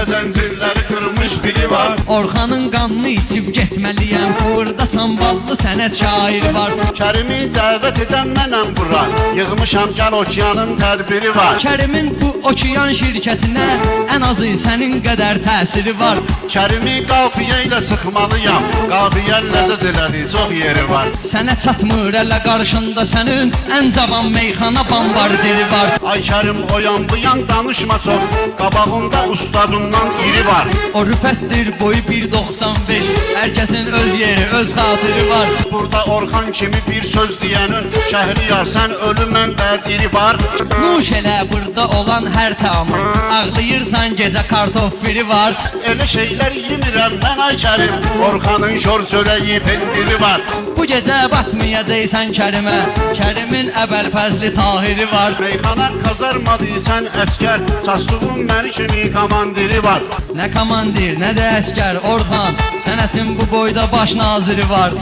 Kərimdə zəncirləri qırmış biri var. Orxanın qanını içib getməliyəm. Burada samballı sənət şairi var. Kərimi dəvət edən mənəm bura. Yığmışam gəl okeanın tədbiri var. Kərimin bu okean şirkətinə ən azı sənin qədər təsiri var. Kərimi qafiyə ilə sıxmalıyam. Qafiyə ləzzət elədi, çox yeri var. Sənə çatmır ələ qarşında sənin ən cavan meyxana bombardiri var. Ay Kərim oyan bu yan danışma çox. Qabağında ustadından iri var. O rüfətdir boyu 1.95. Hər kəsin öz yeri, öz xatiri var. Burada Orxan kimi bir söz deyənin Şəhriyar sən ölümən bədiri var. Nuş elə burada olan hər tamı. Ağlayırsan gecə kartofili var. Elə şeylər yemirəm mən ay Kərim. Orxanın şor çörəyi pendiri var. Bu gecə batmayacaqsan Kərimə. Kərimin əvvəl fəzli tahiri var. Meyxana kazarmadıysan əskər. Saçluğun məni kimi komandiri var. Nə komandir, nə də əskər Orxan. Sənətin bu boyda baş naziri var.